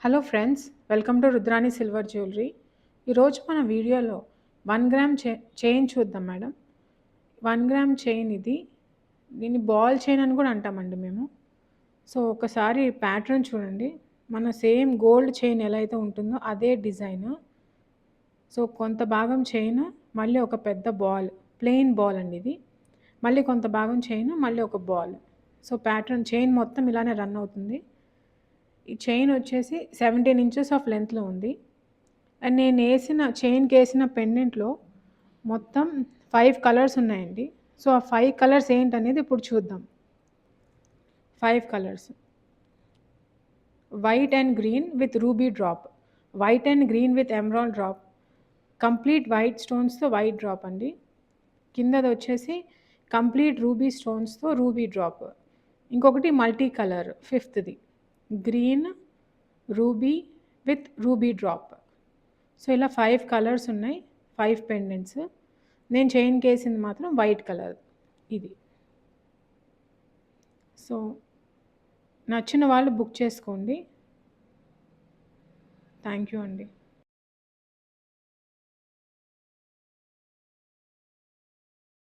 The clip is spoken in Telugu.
Hello friends, welcome to Rudrani silver jewellery. ఈరోజు మన వీడియోలో 1 గ్రామ్ చైన్ చూద్దాం మేడం. 1 గ్రామ్ చైన్ ఇది. దీన్ని బాల్ చైన్ అని కూడా అంటామండి మేము. సో ఒకసారి ప్యాటర్న్ చూడండి. మన సేమ్ గోల్డ్ చైన్ ఎలా అయితే ఉంటుందో అదే డిజైన్. సో కొంత భాగం చైన్, మళ్ళీ ఒక పెద్ద బాల్, ప్లెయిన్ బాల్ అండి ఇది. మళ్ళీ కొంత భాగం చైన్, మళ్ళీ ఒక బాల్. సో ప్యాటర్న్ చైన్ మొత్తం ఇలానే రన్ అవుతుంది. ఈ చైన్ వచ్చేసి 17 ఇంచెస్ ఆఫ్ లెంత్లో ఉంది. అండ్ నేను చైన్కి వేసిన పెండెంట్లో మొత్తం 5 కలర్స్ ఉన్నాయండి. సో ఆ 5 కలర్స్ ఏంటనేది ఇప్పుడు చూద్దాం. 5 colours: white and green with ruby drop, white and green with emerald drop, complete white స్టోన్స్తో వైట్ డ్రాప్ అండి. కిందది వచ్చేసి కంప్లీట్ రూబీ స్టోన్స్తో రూబీ డ్రాప్. ఇంకొకటి మల్టీ కలర్, ఫిఫ్త్ది green ruby with ruby drop. So ఇలా 5 కలర్స్ ఉన్నాయి, 5 పెండెంట్స్. నేను చైన్కి వేసింది మాత్రం వైట్ కలర్ ఇది. సో నచ్చిన వాళ్ళు బుక్ చేసుకోండి. థ్యాంక్ యూ అండి.